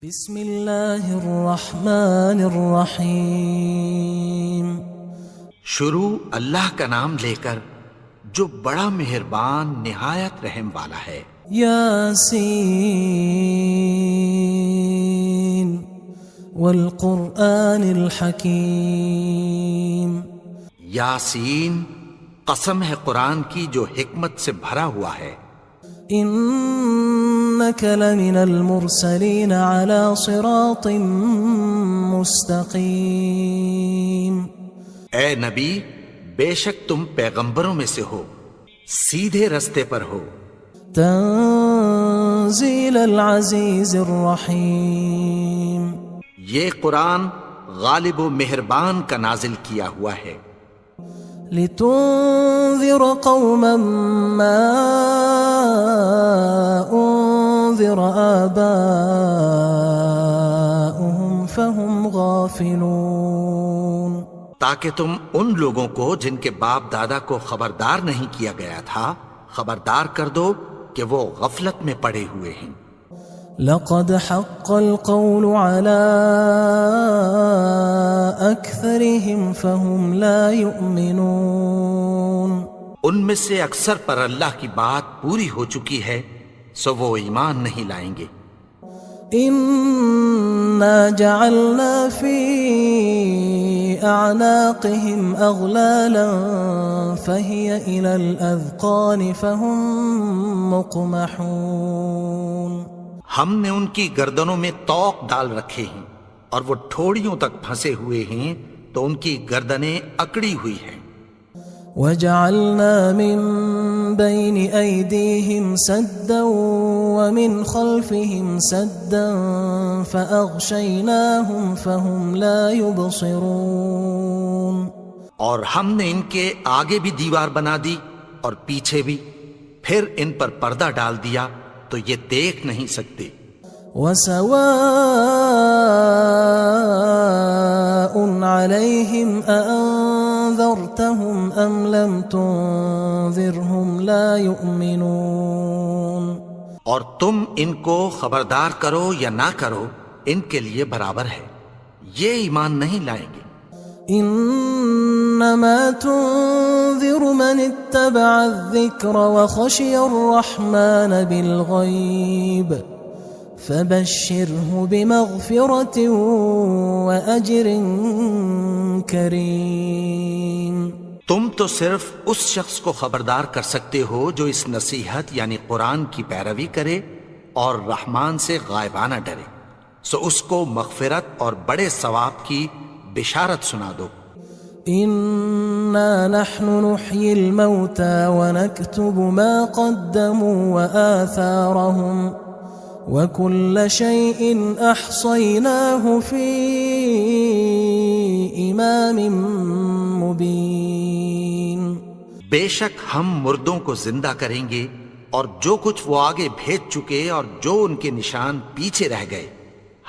بسم اللہ الرحمن الرحیم۔ شروع اللہ کا نام لے کر جو بڑا مہربان نہایت رحم والا ہے۔ یاسین والقرآن الحکیم۔ یاسین، قسم ہے قرآن کی جو حکمت سے بھرا ہوا ہے۔ انک لمن المرسلین علی صراط مستقیم۔ اے نبی، بے شک تم پیغمبروں میں سے ہو، سیدھے رستے پر ہو۔ تنزیل العزیز الرحیم۔ یہ قرآن غالب و مہربان کا نازل کیا ہوا ہے۔ لتنذر قوما ما انذر آباؤهم فهم غافلون۔ تاکہ تم ان لوگوں کو جن کے باپ دادا کو خبردار نہیں کیا گیا تھا خبردار کر دو کہ وہ غفلت میں پڑے ہوئے ہیں۔ لقد حق القول على أكثرهم فهم لا يؤمنون۔ ان میں سے اکثر پر اللہ کی بات پوری ہو چکی ہے سو وہ ایمان نہیں لائیں گے۔ إنا جعلنا في أعناقهم أغلالا فهي إلى الأذقان فهم مقمحون۔ ہم نے ان کی گردنوں میں طوق ڈال رکھے ہیں اور وہ ٹھوڑیوں تک پھنسے ہوئے ہیں تو ان کی گردنیں اکڑی ہوئی ہیں۔ وَجَعَلْنَا مِن بَيْنِ أَيْدِيهِمْ سَدًّا وَمِنْ خَلْفِهِمْ سَدًّا فَأَغْشَيْنَاهُمْ فَهُمْ لَا يُبْصِرُونَ۔ اور ہم نے ان کے آگے بھی دیوار بنا دی اور پیچھے بھی، پھر ان پر پردہ ڈال دیا تو یہ دیکھ نہیں سکتے۔ وَسَوَاءٌ عَلَيْهِمْ أَأَنذَرْتَهُمْ أَمْ لَمْ تُنذِرْهُمْ لَا يُؤْمِنُونَ۔ اور تم ان کو خبردار کرو یا نہ کرو ان کے لیے برابر ہے، یہ ایمان نہیں لائیں گے۔ انما تنذر من اتبع الذکر وخشی الرحمن بالغیب فبشره بمغفرة وأجر کریم۔ تم تو صرف اس شخص کو خبردار کر سکتے ہو جو اس نصیحت یعنی قرآن کی پیروی کرے اور رحمان سے غائبانہ ڈرے، سو اس کو مغفرت اور بڑے ثواب کی بشارت سنا دو۔ انا نحن نحيي الموتى ونكتب ما قدموا وآثارهم وكل شيء احصيناه في امام مبين۔ بے شک ہم مردوں کو زندہ کریں گے اور جو کچھ وہ آگے بھیج چکے اور جو ان کے نشان پیچھے رہ گئے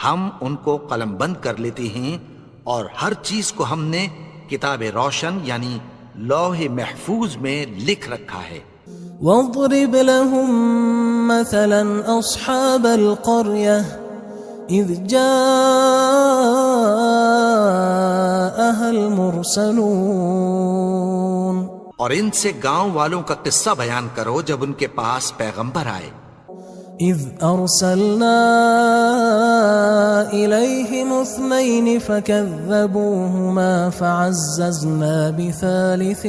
ہم ان کو قلم بند کر لیتے ہیں، اور ہر چیز کو ہم نے کتاب روشن یعنی لوح محفوظ میں لکھ رکھا ہے۔ واضرب لهم مثلا اصحاب القرية اذ جاءها المرسلون۔ اور ان سے گاؤں والوں کا قصہ بیان کرو جب ان کے پاس پیغمبر آئے۔ اذ ارسلنا الیہم اثنین فکذبوہما فعززنا بثالث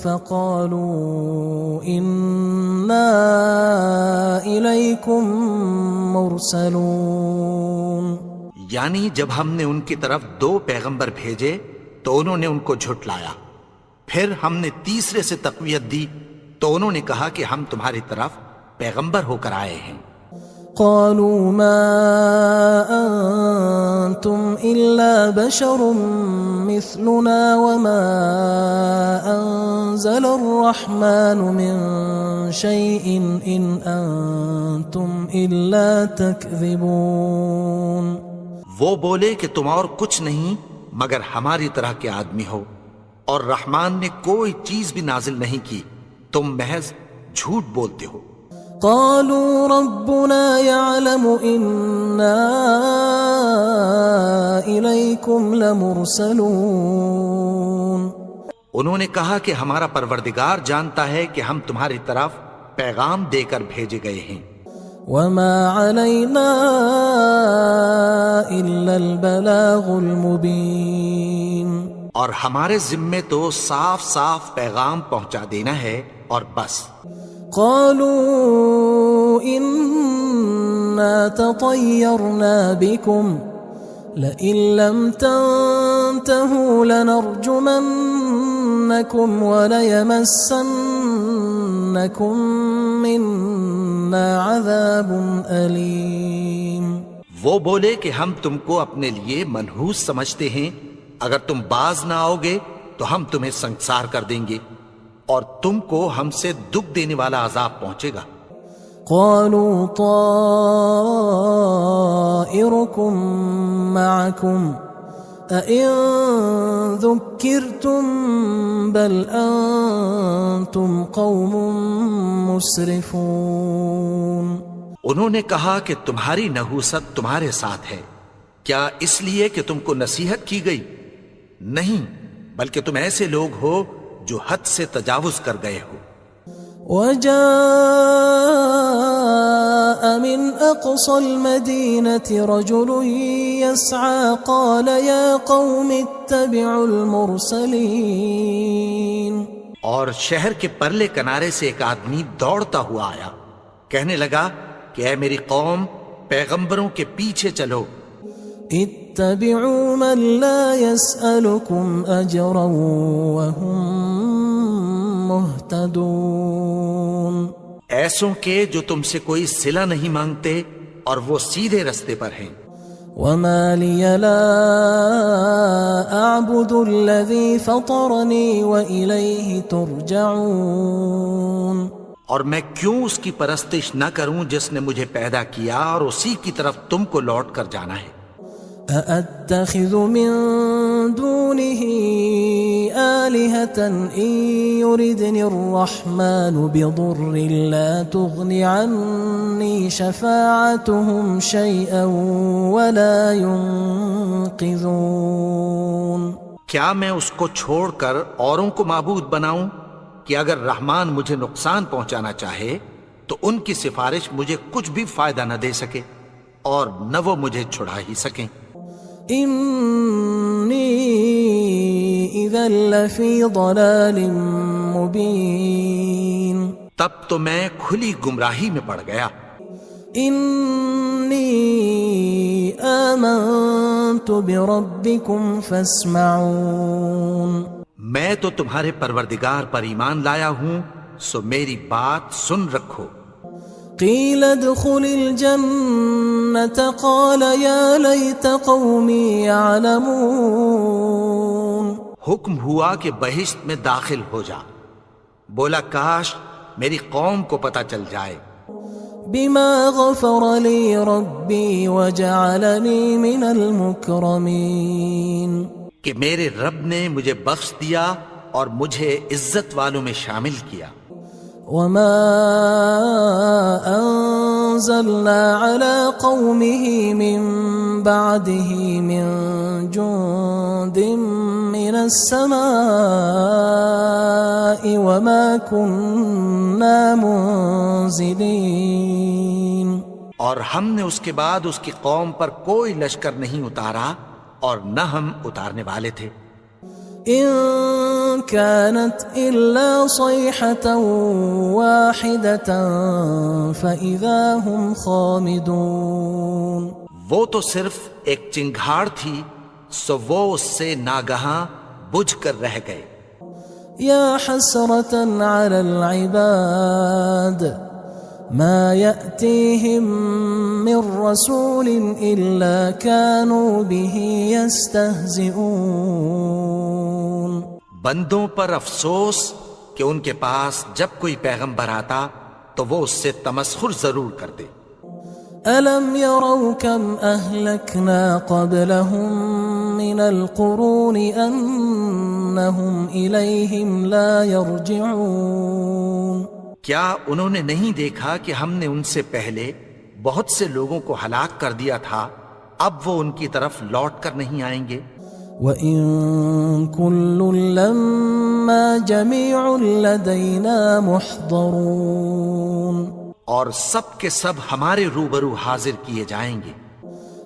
فقالوا انا الیکم مرسلون۔ یعنی جب ہم نے ان کی طرف 2 پیغمبر بھیجے تو انہوں نے ان کو جھٹلایا، پھر ہم نے تیسرے سے تقویت دی تو انہوں نے کہا کہ ہم تمہاری طرف پیغمبر ہو کر آئے ہیں۔ قالوا ما انتم الا بشر مثلنا وما انزل الرحمن من شيء ان انتم الا تكذبون۔ وہ بولے کہ تم اور کچھ نہیں مگر ہماری طرح کے آدمی ہو، اور رحمان نے کوئی چیز بھی نازل نہیں کی، تم محض جھوٹ بولتے ہو۔ قالوا ربنا يعلم إنا إليكم لمرسلون. انہوں نے کہا کہ ہمارا پروردگار جانتا ہے کہ ہم تمہاری طرف پیغام دے کر بھیجے گئے ہیں. وما علينا إلا البلاغ المبين. اور ہمارے ذمے تو صاف صاف پیغام پہنچا دینا ہے اور بس. قالوا إنا تطيرنا بكم لئن لم تنتهوا لنرجمنكم وليمسنكم منا عذاب أليم. وہ بولے کہ ہم تم کو اپنے لیے منحوس سمجھتے ہیں، اگر تم باز نہ آؤ گے تو ہم تمہیں سنگسار کر دیں گے اور تم کو ہم سے دکھ دینے والا عذاب پہنچے گا. قالوا طائركم معكم أئن ذكرتم بل أنتم قوم مسرفون. انہوں نے کہا کہ تمہاری نحوست تمہارے ساتھ ہے، کیا اس لیے کہ تم کو نصیحت کی گئی؟ نہیں، بلکہ تم ایسے لوگ ہو جو حد سے تجاوز کر گئے ہو. وجاء من أقصى المدينة رجل يسعى قال يا قوم اتبعوا المرسلين. اور شہر کے پرلے کنارے سے ایک آدمی دوڑتا ہوا آیا، کہنے لگا کہ اے میری قوم، پیغمبروں کے پیچھے چلو. اتبعوا من لا يسألكم أجرا وهم مهتدون. ایسوں کے جو تم سے کوئی صلہ نہیں مانگتے اور وہ سیدھے رستے پر ہیں. وما لي لا أعبد الذي فطرني وإليه ترجعون. اور میں کیوں اس کی پرستش نہ کروں جس نے مجھے پیدا کیا اور اسی کی طرف تم کو لوٹ کر جانا ہے. أأتخذ من دونه آلهة إن يردني الرحمن بضر لا تغن عني شفاعتهم شيئا ولا ينقذون. کیا میں اس کو چھوڑ کر اوروں کو معبود بناؤں کہ اگر رحمان مجھے نقصان پہنچانا چاہے تو ان کی سفارش مجھے کچھ بھی فائدہ نہ دے سکے اور نہ وہ مجھے چھڑا ہی سکیں. إني إذا لفي ضلال مبين. تب تو میں کھلی گمراہی میں پڑ گیا. إني آمنت بربكم فاسمعون. میں تو تمہارے پروردگار پر ایمان لایا ہوں، سو میری بات سن رکھو. قيل ادخل الجنة قال يا ليت قومي يعلمون. حکم ہوا کہ بہشت میں داخل ہو جا. بولا کاش میری قوم کو پتہ چل جائے. بما غفر لي ربي وجعلني من المكرمين. کہ میرے رب نے مجھے بخش دیا اور مجھے عزت والوں میں شامل کیا. وما أنزلنا على قومه من بعده من جند من السماء وما كنا منزلين. اور ہم نے اس کے بعد اس کی قوم پر کوئی لشکر نہیں اتارا اور نہ ہم اتارنے والے تھے. إن كانت إلا صيحة واحدة فإذا هم خامدون. وہ تو صرف ایک چنگھاڑ تھی، سو وہ اس سے ناگہاں بجھ کر رہ گئے. يا حسرة على العباد ما يأتيهم من رسول إلا كانوا به يستهزئون. بندوں پر افسوس کہ ان کے پاس جب کوئی پیغمبر آتا تو وہ اس سے تمسخر ضرور کرتے. ألم يروا كم أهلكنا قبلهم من القرون أنهم إليهم لا يرجعون. کیا انہوں نے نہیں دیکھا کہ ہم نے ان سے پہلے بہت سے لوگوں کو ہلاک کر دیا تھا، اب وہ ان کی طرف لوٹ کر نہیں آئیں گے؟ وَإِن كُلٌّ لَمَّا جَمِيعٌ لَدَيْنَا مُحْضَرُونَ، اور سب کے سب ہمارے روبرو حاضر کیے جائیں گے۔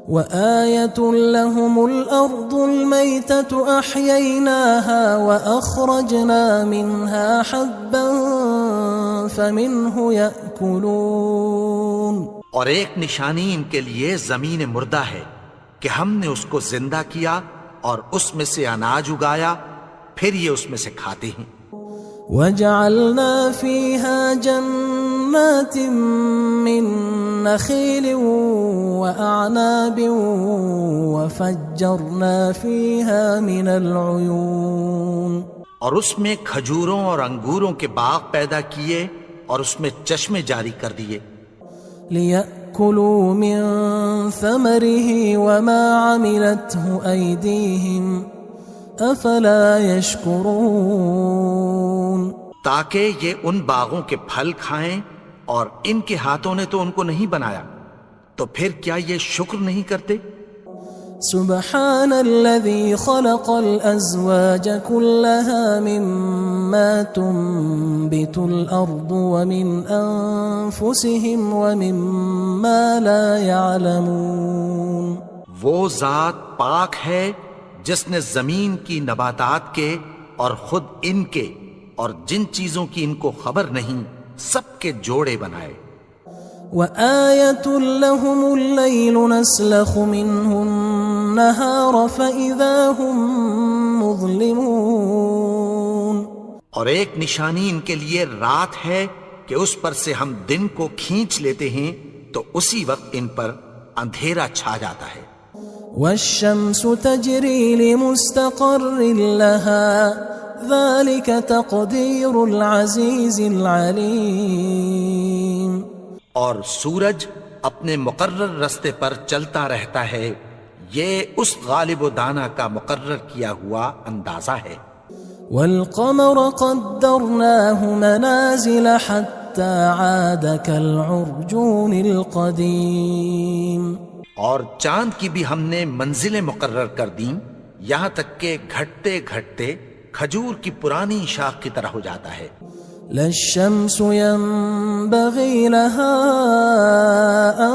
وَآيَةٌ لَهُمُ الْأَرْضُ الْمَيْتَةُ أَحْيَيْنَاهَا وَأَخْرَجْنَا مِنْهَا حَبًّا فَمِنْهُ يَأْكُلُونَ، اور ایک نشانی ان کے لیے زمین مردہ ہے کہ ہم نے اس کو زندہ کیا اور اس میں سے اناج اگایا، پھر یہ اس میں سے کھاتے ہیں۔ وَجَعَلْنَا فِيهَا جَنَّاتٍ مِّن نَخِيلٍ وَأَعْنَابٍ وَفَجَّرْنَا فِيهَا مِنَ الْعُيُونِ، اور اس میں کھجوروں اور انگوروں کے باغ پیدا کیے اور اس میں چشمے جاری کر دیے، لِيَأْكُلُوا مِن ثَمَرِهِ وَمَا عَمِلَتْهُ أَيْدِيهِمْ أَفَلَا يَشْكُرُونَ، تاکہ یہ ان باغوں کے پھل کھائیں، اور ان کے ہاتھوں نے تو ان کو نہیں بنایا، تو پھر کیا یہ شکر نہیں کرتے؟ سبحان الذي خلق الأزواج كلها مما تنبت الأرض ومن أنفسهم ومما لا يعلمون، وہ ذات پاک ہے جس نے زمین کی نباتات کے اور خود ان کے اور جن چیزوں کی ان کو خبر نہیں سب کے جوڑے بنائے۔ وَآيَةٌ لَهُمُ اللَّيْلُ نَسْلَخُ مِنْهُ النَّهَارَ فَإِذَا هُمْ مُظْلِمُونَ، اور ایک نشانی ان کے لیے رات ہے کہ اس پر سے ہم دن کو کھینچ لیتے ہیں تو اسی وقت ان پر اندھیرا چھا جاتا ہے۔ وَالشَّمْسُ تَجْرِي لِمُسْتَقَرٍّ لَهَا ذَلِكَ تَقْدِيرُ الْعَزِيزِ الْعَلِيمِ، اور سورج اپنے مقرر رستے پر چلتا رہتا ہے، یہ اس غالب و دانا کا مقرر کیا ہوا اندازہ ہے۔ وَالْقَمَرَ قَدَّرْنَاهُ مَنَازِلَ حَتَّى عَادَ كَالْعُرْجُونِ الْقَدِيمِ، اور چاند کی بھی ہم نے منزلیں مقرر کر دیں، یہاں تک کہ گھٹتے گھٹتے کھجور کی پرانی شاخ کی طرح ہو جاتا ہے۔ لا الشمس ينبغي لها أن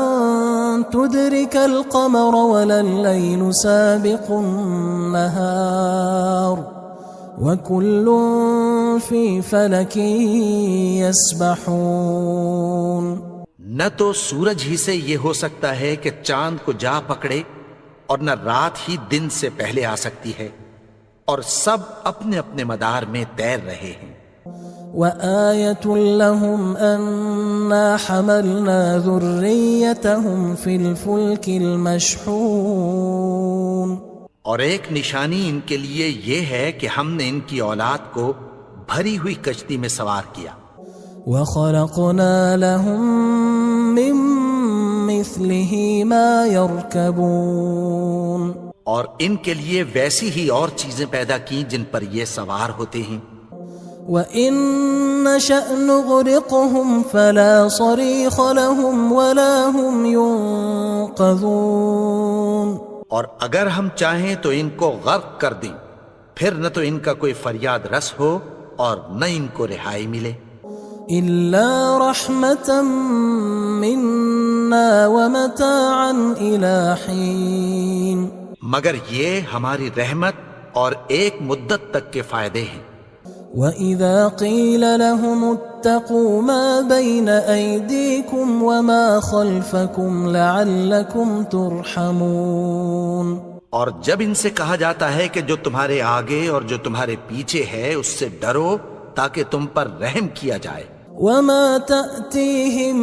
تدرك القمر ولا الليل سابق النهار وكل في فلك يسبحون، نہ تو سورج ہی سے یہ ہو سکتا ہے کہ چاند کو جا پکڑے، اور نہ رات ہی دن سے پہلے آ سکتی ہے، اور سب اپنے اپنے مدار میں تیر رہے ہیں۔ وَآيَةٌ لَهُمْ أَنَّا حَمَلْنَا ذُرِّيَّتَهُمْ فِي الْفُلْكِ الْمَشْحُونِ، اور ایک نشانی ان کے لیے یہ ہے کہ ہم نے ان کی اولاد کو بھری ہوئی کشتی میں سوار کیا۔ وَخَلَقْنَا لَهُم مِّن مِّثْلِهِ مَا يَرْكَبُونَ، اور ان کے لیے ویسی ہی اور چیزیں پیدا کی جن پر یہ سوار ہوتے ہیں۔ وَإِن نَّشَأْ نُغْرِقْهُمْ فَلَا صَرِيخَ لَهُمْ وَلَا هُمْ يُنقَذُونَ، اور اگر ہم چاہیں تو ان کو غرق کر دیں، پھر نہ تو ان کا کوئی فریاد رس ہو اور نہ ان کو رہائی ملے۔ إِلَّا رَحْمَةً مِّنَّا وَمَتَاعًا إِلَى حِينٍ، مگر یہ ہماری رحمت اور ایک مدت تک کے فائدے ہیں۔ وَإِذَا قِيلَ لَهُمُ اتَّقُوا مَا بَيْنَ أَيْدِيكُمْ وَمَا خَلْفَكُمْ لَعَلَّكُمْ تُرْحَمُونَ، اور جب ان سے کہا جاتا ہے کہ جو تمہارے آگے اور جو تمہارے پیچھے ہے اس سے ڈرو تاکہ تم پر رحم کیا جائے۔ وَمَا تَأْتِيهِم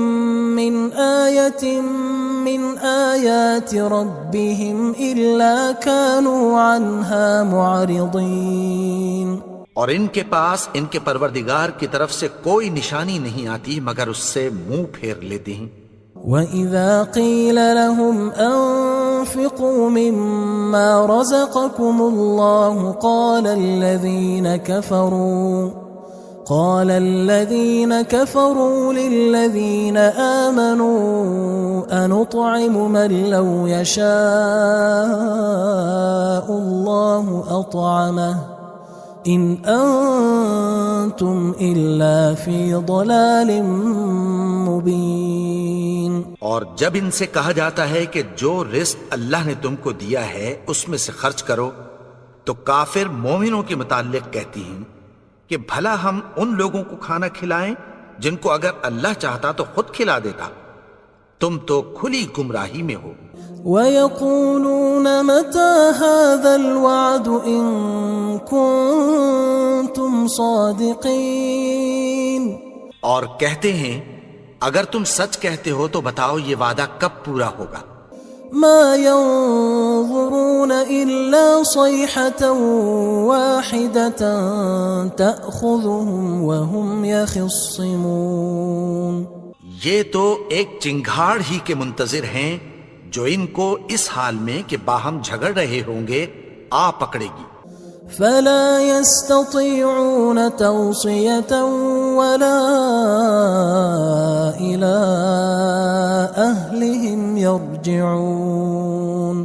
مِّنْ آيَةٍ مِّنْ آيَاتِ رَبِّهِمْ إِلَّا كَانُوا عَنْهَا مُعْرِضِينَ، اور ان کے پاس ان کے پروردگار کی طرف سے کوئی نشانی نہیں آتی مگر اس سے منہ پھیر لیتے ہیں۔ وَإِذَا قِيلَ لَهُمْ أَنفِقُوا مِمَّا رَزَقَكُمُ اللَّهُ قال الذين كفروا للذين آمنوا أنطعم من لو يشاء الله أطعمه إن أنتم إلا في ضلال مبين. اور جب ان سے کہا جاتا ہے کہ جو رزق اللہ نے تم کو دیا ہے اس میں سے خرچ کرو، تو کافر مومنوں کے متعلق کہتی ہیں کہ بھلا ہم ان لوگوں کو کھانا کھلائیں جن کو اگر اللہ چاہتا تو خود کھلا دیتا. تم تو کھلی گمراہی میں ہو. وَيَقُولُونَ مَتَى هَذَا الْوَعْدُ إِن كُنتُمْ صَادِقِينَ. اور کہتے ہیں اگر تم سچ کہتے ہو تو بتاؤ یہ وعدہ کب پورا ہوگا. ما ينظرون إلا صيحة واحدة تأخذهم وهم يخصمون. یہ تو ایک چنگھاڑ ہی کے منتظر ہیں جو ان کو اس حال میں کہ باہم جھگڑ رہے ہوں گے آ پکڑے گی. فلا يستطيعون توصية ولا إلى أهلهم يرجعون.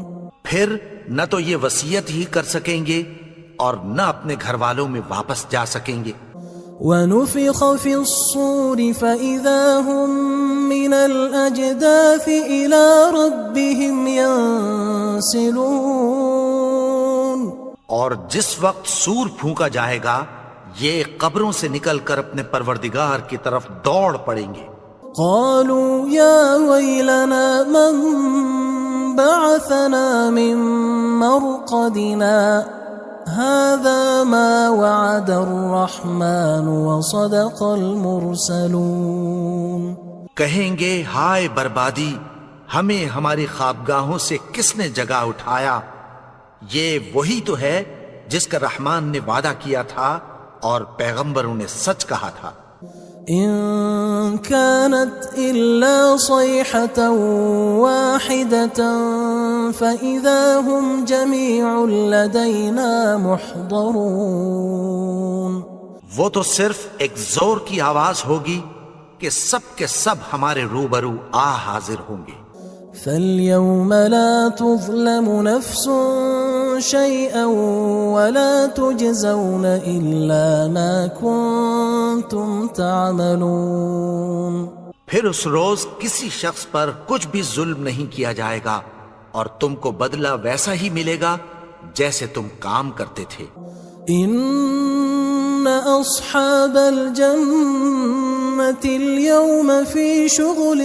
پھر نہ تو یہ وصیت ہی کر سکیں گے اور نہ اپنے گھر والوں میں واپس جا سکیں گے. ونفخ في الصور فإذا هم من الأجداث إلى ربهم ينسلون. اور جس وقت سور پھونکا جائے گا یہ قبروں سے نکل کر اپنے پروردگار کی طرف دوڑ پڑیں گے. قالوا يا ويلنا من بعثنا من مرقدنا هذا ما وعد الرحمن وصدق المرسلون. کہیں گے ہائے بربادی، ہمیں ہماری خوابگاہوں سے کس نے جگا اٹھایا. یہ وہی تو ہے جس کا رحمان نے وعدہ کیا تھا اور پیغمبروں نے سچ کہا تھا. إن كانت إلا صيحة واحدة فإذا هم جميع لدينا محضرون. وہ تو صرف ایک زور کی آواز ہوگی کہ سب کے سب ہمارے روبرو آ حاضر ہوں گے. فاليوم لا تظلم نفس شيئا ولا تجزون إلا ما كنتم تعملون. پھر اس روز کسی شخص پر کچھ بھی ظلم نہیں کیا جائے گا اور تم کو بدلہ ویسا ہی ملے گا جیسے تم کام کرتے تھے. إن أصحاب الجنة اليوم في شغل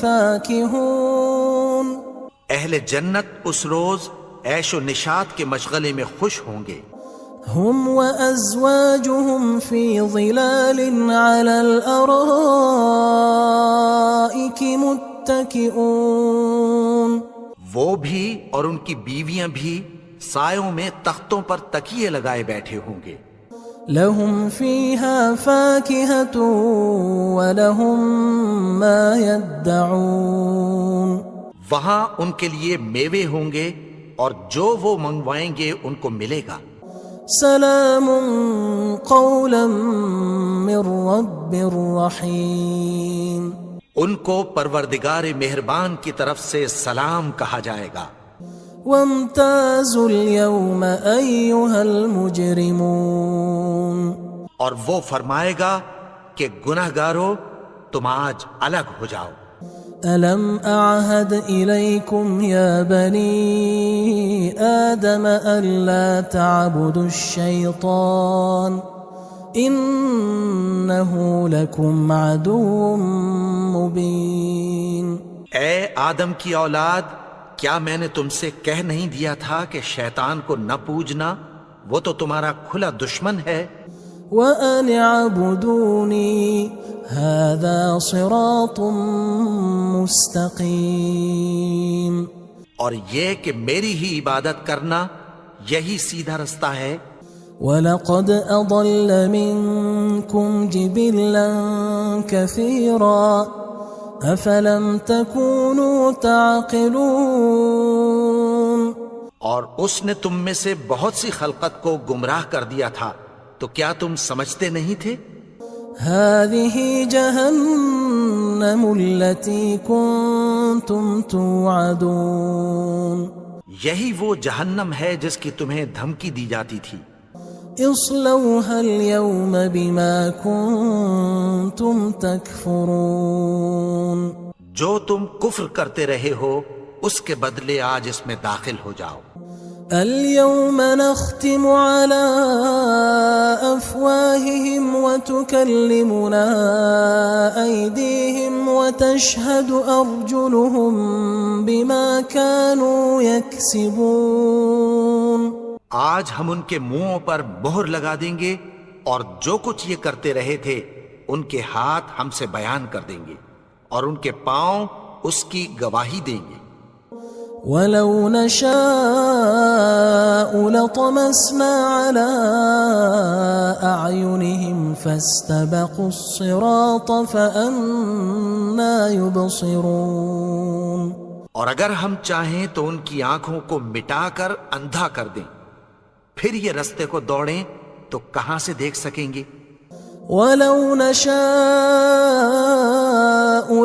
فاكهون. اہل جنت اس روز عیش و نشاط کے مشغلے میں خوش ہوں گے. هم وأزواجهم في ظلال على الأرائك متكئون. وہ بھی اور ان کی بیویاں بھی سایوں میں تختوں پر تکیے لگائے بیٹھے ہوں گے. لهم فيها فاكهة ولهم ما يدعون. وہاں ان کے لیے میوے ہوں گے اور جو وہ منگوائیں گے ان کو ملے گا. سلام قولا من رب رحیم. ان کو پروردگار مہربان کی طرف سے سلام کہا جائے گا. وامتازوا اليوم أيها المجرمون. اور وہ فرمائے گا کہ گناہگارو تم آج الگ ہو جاؤ. ألم أعهد إليكم يا بني آدم ألا تعبدوا الشيطان إنه لكم عدو مبين. اے آدم کی اولاد، کیا میں نے تم سے کہہ نہیں دیا تھا کہ شیطان کو نہ پوجنا، وہ تو تمہارا کھلا دشمن ہے. وَأَنِ اعْبُدُونِي هَذَا صِرَاطٌ مُسْتَقِيمٌ. اور یہ کہ میری ہی عبادت کرنا یہی سیدھا رستہ ہے. وَلَقَدْ أَضَلَّ مِنْكُمْ جِبِلًّا كَثِيرًا أَفَلَمْ تَكُونُوا تَعْقِلُونَ. اور اس نے تم میں سے بہت سی خلقت کو گمراہ کر دیا تھا، تو کیا تم سمجھتے نہیں تھے؟ هذه جهنم التي كنتم توعدون یہی وہ جہنم ہے جس کی تمہیں دھمکی دی جاتی تھی. اصلوها اليوم بما كنتم تكفرون جو تم کفر کرتے رہے ہو اس کے بدلے آج اس میں داخل ہو جاؤ. اليوم نختم على أفواههم وتكلمنا أيديهم وتشهد أرجلهم بما كانوا يكسبون. آج ہم ان کے منہوں پر مہر لگا دیں گے اور جو کچھ یہ کرتے رہے تھے ان کے ہاتھ ہم سے بیان کر دیں گے اور ان کے پاؤں اس کی گواہی دیں گے. ولو نشاء لطمسنا على أعينهم فاستبقوا الصراط فأنى يبصرون. اور اگر ہم چاہیں تو ان کی آنکھوں کو مٹا کر اندھا کر دیں، پھر یہ رستے کو دوڑیں تو کہاں سے دیکھ سکیں گے. ولو نشاء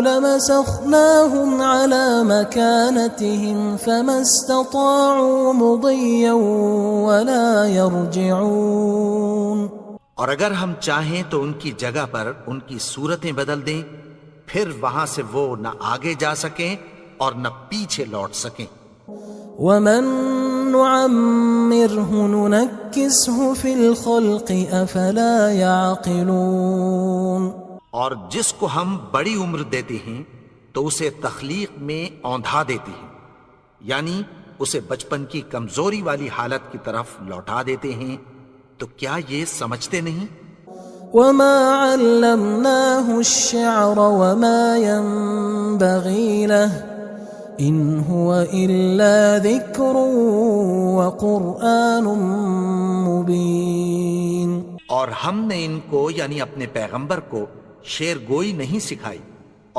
لمسخناهم على مكانتهم فما استطاعوا مضيا ولا يرجعون. اور اگر ہم چاہیں تو ان کی جگہ پر ان کی صورتیں بدل دیں، پھر وہاں سے وہ نہ آگے جا سکیں اور نہ پیچھے لوٹ سکیں. ومن نعمره ننكسه في الخلق افلا يعقلون. اور جس کو ہم بڑی عمر دیتے ہیں تو اسے تخلیق میں اوندھا دیتے ہیں، یعنی اسے بچپن کی کمزوری والی حالت کی طرف لوٹا دیتے ہیں. تو کیا یہ سمجھتے نہیں؟ وما علمناه الشعر وما ينبغي له ان هو الا ذکر وقرآن مبین. اور ہم نے ان کو یعنی اپنے پیغمبر کو شعر گوئی نہیں سکھائی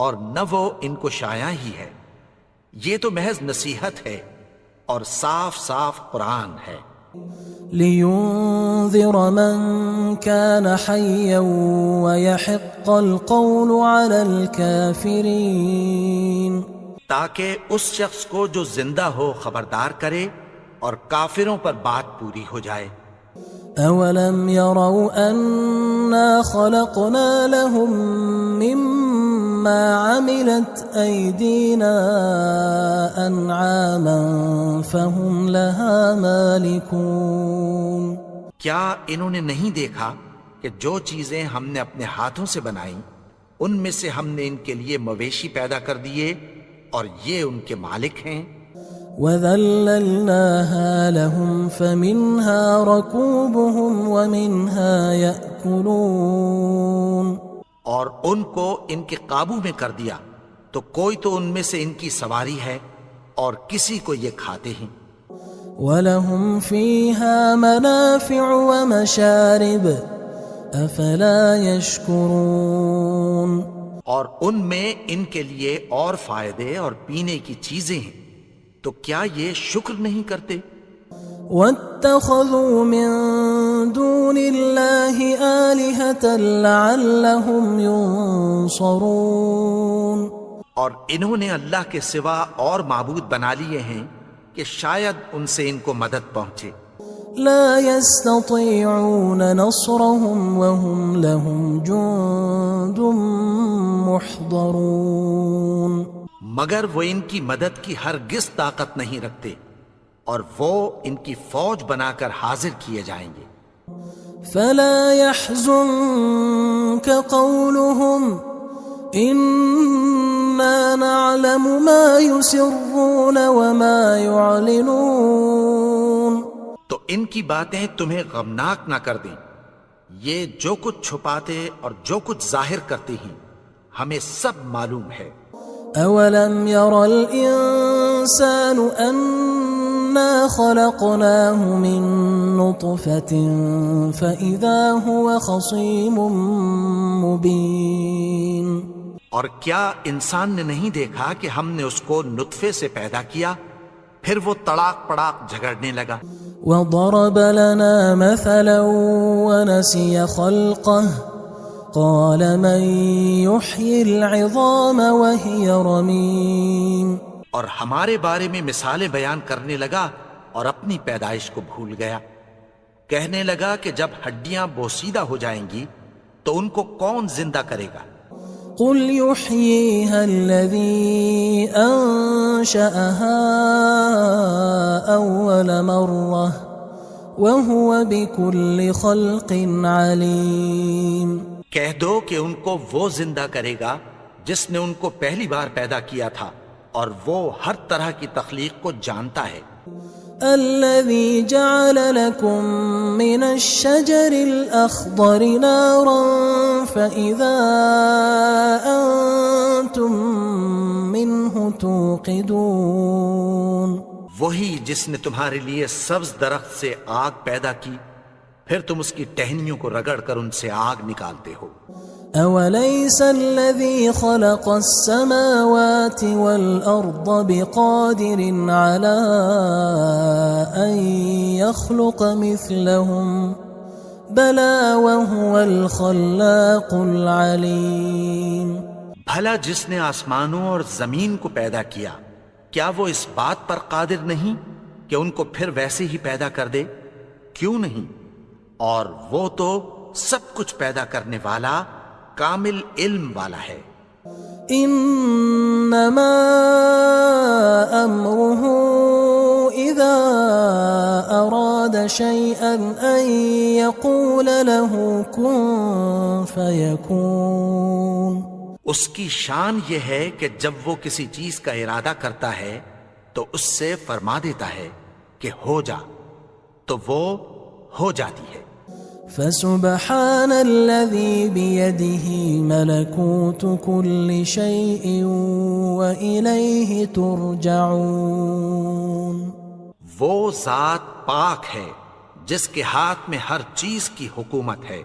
اور نہ وہ ان کو شاعر ہی ہے، یہ تو محض نصیحت ہے اور صاف صاف قرآن ہے. لينذر من كان حيا ويحق القول على الكافرين. تاکہ اس شخص کو جو زندہ ہو خبردار کرے اور کافروں پر بات پوری ہو جائے. اولم يروا انا خلقنا لهم مما عملت ايدينا انعاما فهم لها مالكون. کیا انہوں نے نہیں دیکھا کہ جو چیزیں ہم نے اپنے ہاتھوں سے بنائیں ان میں سے ہم نے ان کے لیے مویشی پیدا کر دیے اور یہ ان کے مالک ہیں. وَذَلَّلْنَاهَا لَهُمْ فَمِنْهَا رَكُوبُهُمْ وَمِنْهَا يَأْكُلُونَ. اور ان کو ان کے قابو میں کر دیا تو کوئی تو ان میں سے ان کی سواری ہے اور کسی کو یہ کھاتے ہیں. وَلَهُمْ فِيهَا مَنَافِعُ وَمَشَارِبُ أَفَلَا يَشْكُرُونَ. اور ان میں ان کے لیے اور فائدے اور پینے کی چیزیں ہیں، تو کیا یہ شکر نہیں کرتے؟ وَاتَّخَذُوا مِن دُونِ اللَّهِ آلِهَةً لَعَلَّهُمْ يُنصَرُونَ. اور انہوں نے اللہ کے سوا اور معبود بنا لیے ہیں کہ شاید ان سے ان کو مدد پہنچے. لا يستطيعون نصرهم وهم لهم جند محضرون. مگر وہ ان کی مدد کی ہرگز طاقت نہیں رکھتے اور وہ ان کی فوج بنا کر حاضر کیے جائیں گے. فلا يحزنك قولهم إنا نعلم ما يسرون وما يعلنون. تو ان کی باتیں تمہیں غمناک نہ کر دیں، یہ جو کچھ چھپاتے اور جو کچھ ظاہر کرتے ہیں ہمیں سب معلوم ہے. أولم ير الإنسان أنا خلقناه من نطفة فإذا هو خصيم مبين. اور کیا انسان نے نہیں دیکھا کہ ہم نے اس کو نطفے سے پیدا کیا، پھر وہ تڑاک پڑاک جھگڑنے لگا. وضرب لنا مثلا ونسي خلقه قال من يحيي العظام وهي رميم. اور ہمارے بارے میں مثالیں بیان کرنے لگا اور اپنی پیدائش کو بھول گیا. کہنے لگا کہ جب ہڈیاں بوسیدہ ہو جائیں گی تو ان کو کون زندہ کرے گا؟ قل يحييها الذي أنشأها أول مرة وهو بكل خلق عليم. کہہ دو کہ ان کو وہ زندہ کرے گا جس نے ان کو پہلی بار پیدا کیا تھا اور وہ ہر طرح کی تخلیق کو جانتا ہے. الذي جعل لكم من الشجر الأخضر نارا فإذا أنتم منه توقدون. وہی جس نے تمہارے لیے سبز درخت سے آگ پیدا کی پھر تم اس کی ٹہنیوں کو رگڑ کر ان سے آگ نکالتے ہو. أوليس الذي خلق السماوات والأرض بقادر على أن يخلق مثلهم بلى وهو الخلاق العليم. بھلا جس نے آسمانوں اور زمین کو پیدا کیا کیا وہ اس بات پر قادر نہیں کہ ان کو پھر ویسے ہی پیدا کر دے؟ کیوں نہیں؟ اور وہ تو سب کچھ پیدا کرنے والا کامل علم والا ہے. انما امره اذا اراد شيئا ان يقول له كن فيكون. اس کی شان یہ ہے کہ جب وہ کسی چیز کا ارادہ کرتا ہے تو اس سے فرما دیتا ہے کہ ہو جا تو وہ ہو جاتی ہے. فسبحان الذي بيده ملكوت كل شيء وإليه ترجعون. وہ ذات پاک ہے جس کے ہاتھ میں ہر چیز کی حکومت ہے